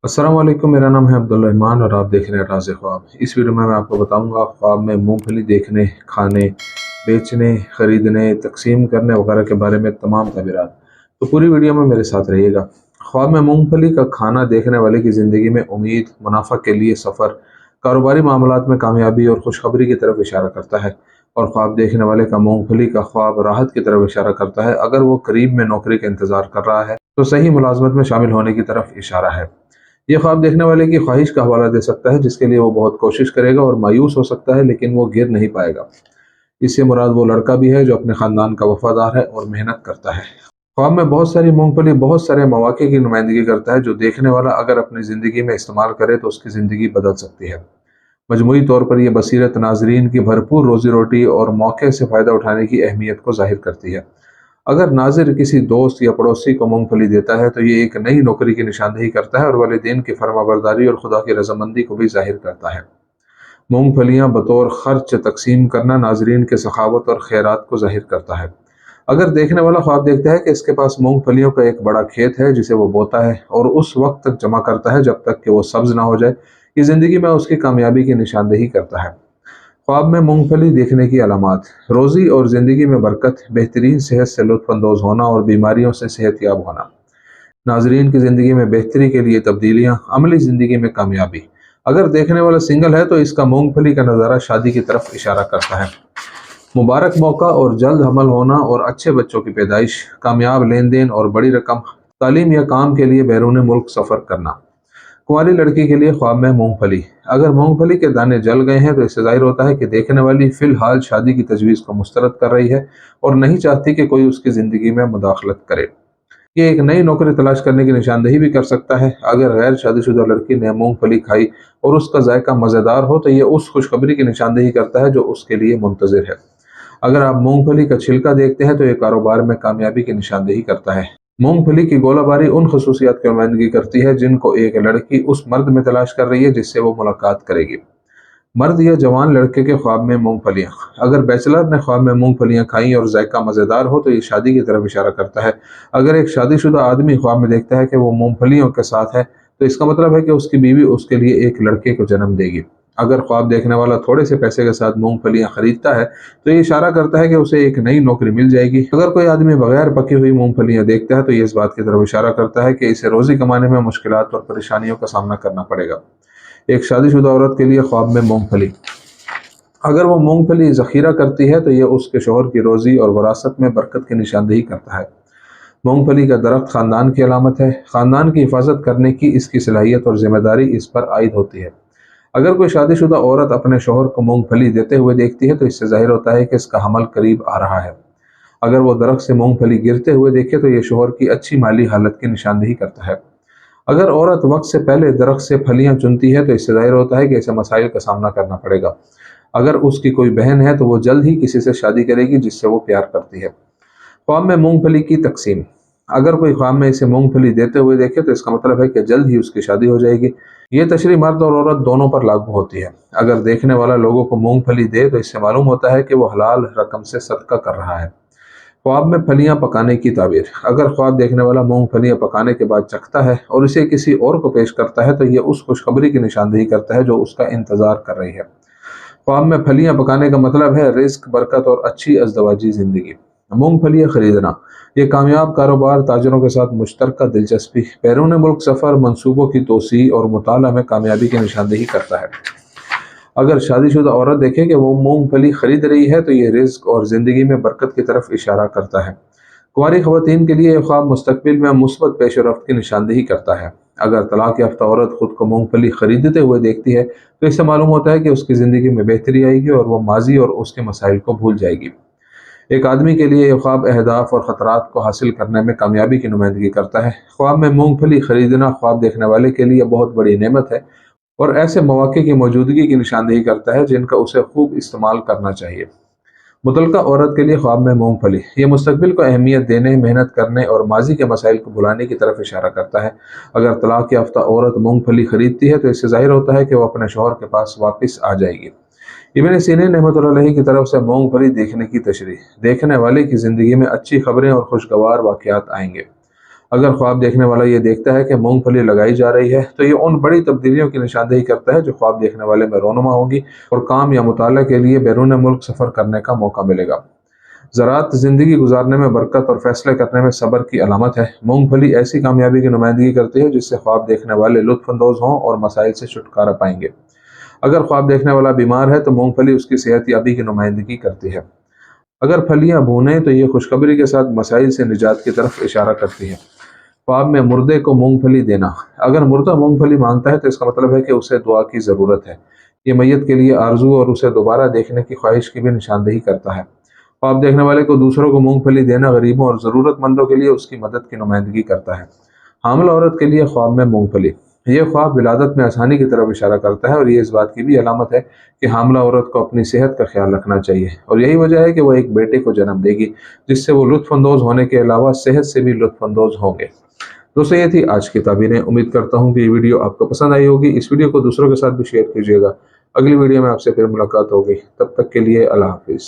अस्सलाम वालेकुम। मेरा नाम है अब्दुल रहमान और आप देख रहे हैं राज़ ख्वाब। इस वीडियो में मैं आपको बताऊंगा ख्वाब में मूंगफली देखने, खाने, बेचने, ख़रीदने, तकसीम करने वगैरह के बारे में तमाम तबीरात। तो पूरी वीडियो में मेरे साथ रहिएगा। ख्वाब में मूंगफली का खाना देखने वाले की ज़िंदगी में उम्मीद, मुनाफा के लिए सफ़र, कारोबारी मामलात में कामयाबी और खुशखबरी की तरफ इशारा करता है। और ख्वाब देखने वाले का मूंगफली का ख्वाब राहत की तरफ इशारा करता है। अगर वो करीब में नौकरी का इंतज़ार कर रहा है तो सही मुलाजमत में शामिल होने की तरफ इशारा है। ये ख्वाब देखने वाले की ख्वाहिश का हवाला दे सकता है जिसके लिए वो बहुत कोशिश करेगा और मायूस हो सकता है, लेकिन वो गिर नहीं पाएगा। इससे मुराद वो लड़का भी है जो अपने खानदान का वफादार है और मेहनत करता है। ख्वाब में बहुत सारी मूंगफली बहुत सारे मौके की नुमाइंदगी करता है जो देखने वाला अगर अपनी ज़िंदगी में इस्तेमाल करे तो उसकी ज़िंदगी बदल सकती है। मजमूई तौर पर यह बसीरत नाजरीन की भरपूर रोजी रोटी और मौके से फ़ायदा उठाने की अहमियत को जाहिर करती है। अगर नाजिर किसी दोस्त या पड़ोसी को मूंगफली देता है तो ये एक नई नौकरी की निशानदेही करता है और वालिदैन की फरमाबरदारी और खुदा की रजामंदी को भी जाहिर करता है। मूंगफलियां बतौर खर्च तकसीम करना नाजरीन के सखावत और खैरात को जाहिर करता है। अगर देखने वाला ख्वाब देखता है कि इसके पास मूंगफलियों का एक बड़ा खेत है जिसे वो बोता है और उस वक्त तक जमा करता है जब तक कि वो सब्ज ना हो जाए, ये ज़िंदगी में उसकी कामयाबी की निशानदेही करता है। ख्वाब में मूंगफली देखने की अलामात: रोज़ी और ज़िंदगी में बरकत, बेहतरीन सेहत से लुत्फ़अंदोज़ होना और बीमारियों से सेहतयाब होना। नाजरीन की ज़िंदगी में बेहतरी के लिए तब्दीलियाँ, अमली ज़िंदगी में कामयाबी। अगर देखने वाला सिंगल है तो इसका मूंगफली का नज़ारा शादी की तरफ इशारा करता है। मुबारक मौका और जल्द हमल होना और अच्छे बच्चों की पैदाइश, कामयाब लेन देन और बड़ी रकम, तालीम या काम के लिए बैरून मुल्क सफ़र करना। कुंवारी लड़की के लिए ख्वाब में मूंगफली: अगर मूंगफली के दाने जल गए हैं तो इससे जाहिर होता है कि देखने वाली फिलहाल शादी की तजवीज़ को मुस्तरद कर रही है और नहीं चाहती कि कोई उसकी ज़िंदगी में मुदाखलत करे। ये एक नई नौकरी तलाश करने की निशानदेही भी कर सकता है। अगर गैर शादीशुदा लड़की ने मूंगफली खाई और उसका जायका मज़ेदार हो तो ये उस खुशखबरी की निशानदेही करता है जो उसके लिए मुंतज़िर है। अगर आप मूंगफली का छिलका देखते हैं तो ये कारोबार में कामयाबी की निशानदेही करता है। मूंगफली की गोलाबारी उन खसूसियात की नुमाइंदगी करती है जिनको एक लड़की उस मर्द में तलाश कर रही है जिससे वो मुलाकात करेगी। मर्द या जवान लड़के के ख्वाब में मूंगफलियां: अगर बैचलर ने ख्वाब में मूंगफलियां खाई और जायका मज़ेदार हो तो ये शादी की तरफ इशारा करता है। अगर एक शादीशुदा आदमी ख्वाब में देखता है कि वो मूंगफलियों के साथ है तो इसका मतलब है कि उसकी बीवी उसके लिए एक लड़के को जन्म देगी। अगर ख्वाब देखने वाला थोड़े से पैसे के साथ मूंगफलियां खरीदता है तो ये इशारा करता है कि उसे एक नई नौकरी मिल जाएगी। अगर कोई आदमी बगैर पकी हुई मूंगफलियां देखता है तो ये इस बात की तरफ इशारा करता है कि इसे रोजी कमाने में मुश्किलात और परेशानियों का सामना करना पड़ेगा। एक शादीशुदा औरत के लिए ख्वाब में मूंगफली: अगर वो मूंगफली ज़ख़ीरा करती है तो यह उसके शौहर की रोज़ी और वरासत में बरकत की निशानदेही करता है। मूंगफली का दरख्त ख़ानदान की अलामत है। ख़ानदान की हिफाजत करने की इसकी सलाहियत और ज़िम्मेदारी इस पर आयद होती है। अगर कोई शादीशुदा औरत अपने शौहर को मूंगफली देते हुए देखती है तो इससे ज़ाहिर होता है कि इसका हमल करीब आ रहा है। अगर वो दरख्त से मूंगफली गिरते हुए देखे तो ये शौहर की अच्छी माली हालत की निशानदेही करता है। अगर औरत वक्त से पहले दरख्त से फलियां चुनती है तो इससे जाहिर होता है कि इसे मसाइल का सामना करना पड़ेगा। अगर उसकी कोई बहन है तो वो जल्द ही किसी से शादी करेगी जिससे वो प्यार करती है। ख्वाब में मूंगफली की तकसीम: अगर कोई ख्वाब में इसे मूंगफली देते हुए देखे तो इसका मतलब है कि जल्द ही उसकी शादी हो जाएगी। ये तशरीह मर्द और औरत दोनों पर लागू होती है। अगर देखने वाला लोगों को मूंगफली दे तो इससे मालूम होता है कि वो हलाल रकम से सदका कर रहा है। ख्वाब में फलियां पकाने की ताबीर: अगर ख्वाब देखने वाला मूंगफलियां पकाने के बाद चखता है और इसे किसी और को पेश करता है तो यह उस खुशखबरी की निशानदेही करता है जो उसका इंतजार कर रही है। ख्वाब में फलियां पकाने का मतलब है रिस्क, बरकत और अच्छी अज़दवाजी ज़िंदगी। मूंगफलियां खरीदना: ये कामयाब कारोबार, ताजरों के साथ मुश्तरका दिलचस्पी, बैरून मुल्क सफ़र, मनसूबों की तोसी और मुताला में कामयाबी की निशानदेही करता है। अगर शादीशुदा औरत देखे कि वो मूंगफली खरीद रही है तो ये रिज्क और ज़िंदगी में बरकत की तरफ इशारा करता है। कुंवारी ख़वातीन के लिए ये ख्वाब मुस्तकबिल में मुस्बत पेश रफ्त की निशानदेही करता है। अगर तलाक याफ्ता औरत खुद को मूंगफली खरीदते हुए देखती है तो इससे मालूम होता है कि उसकी ज़िंदगी में बेहतरी आएगी और वह माजी और उसके मसाइल को भूल जाएगी। एक आदमी के लिए यह ख्वाब अहदाफ और ख़तरात को हासिल करने में कामयाबी की नुमाइंदगी करता है। ख्वाब में मूंगफली खरीदना ख्वाब देखने वाले के लिए बहुत बड़ी नेमत है और ऐसे मौके की मौजूदगी की निशानदेही करता है जिनका उसे खूब इस्तेमाल करना चाहिए। मुतलका औरत के लिए ख्वाब में मूंगफली: ये मुस्तकबिल को अहमियत देने, मेहनत करने और माजी के मसाइल को भुलाने की तरफ इशारा करता है। अगर तलाक याफ्ता औरत मूंगफली खरीदती है तो इससे जाहिर होता है कि वह अपने शौहर के पास वापस आ जाएगी। इब्न सीरीन रहमतुल्लाह अलैहि की तरफ से मूंगफली देखने की तशरीह: देखने वाले की ज़िंदगी में अच्छी खबरें और खुशगवार वाक़यात आएंगे। اگر خواب دیکھنے والا یہ دیکھتا ہے کہ مونگ پھلی لگائی جا رہی ہے تو یہ ان بڑی تبدیلیوں کی نشاندہی کرتا ہے جو خواب دیکھنے والے میں رونما ہوگی اور کام یا مطالعہ کے لیے بیرون ملک سفر کرنے کا موقع ملے گا۔ زراعت زندگی گزارنے میں برکت اور فیصلے کرنے میں صبر کی علامت ہے۔ مونگ پھلی ایسی کامیابی کی نمائندگی کرتی ہے جس سے خواب دیکھنے والے لطف اندوز ہوں اور مسائل سے چھٹکارا پائیں گے۔ اگر خواب دیکھنے والا بیمار ہے تو مونگ پھلی اس کی صحت یابی کی نمائندگی کرتی ہے۔ اگر پھلیاں بھونیں تو یہ خوشخبری کے ساتھ مسائل سے نجات کی طرف اشارہ کرتی ہے۔ خواب میں مردے کو مونگ پھلی دینا۔ اگر مردہ مونگ پھلی مانگتا ہے تو اس کا مطلب ہے کہ اسے دعا کی ضرورت ہے۔ یہ میت کے لیے آرزو اور اسے دوبارہ دیکھنے کی خواہش کی بھی نشاندہی کرتا ہے۔ خواب دیکھنے والے کو دوسروں کو مونگ پھلی دینا غریبوں اور ضرورت مندوں کے لیے اس کی مدد کی نمائندگی کرتا ہے۔ حاملہ عورت کے لیے خواب میں مونگ پھلی۔ یہ خواب ولادت میں آسانی کی طرف اشارہ کرتا ہے اور یہ اس بات کی بھی علامت ہے کہ حاملہ عورت کو اپنی صحت کا خیال رکھنا چاہیے اور یہی وجہ ہے کہ وہ ایک بیٹے کو جنم دے گی جس سے وہ لطف اندوز ہونے کے علاوہ صحت سے بھی لطف اندوز ہوں گے۔ دوستو یہ تھی آج کی تعبیریں۔ امید کرتا ہوں کہ یہ ویڈیو آپ کو پسند آئی ہوگی۔ اس ویڈیو کو دوسروں کے ساتھ بھی شیئر کیجیے گا۔ اگلی ویڈیو میں آپ سے پھر ملاقات ہوگی، تب تک کے لیے اللہ حافظ۔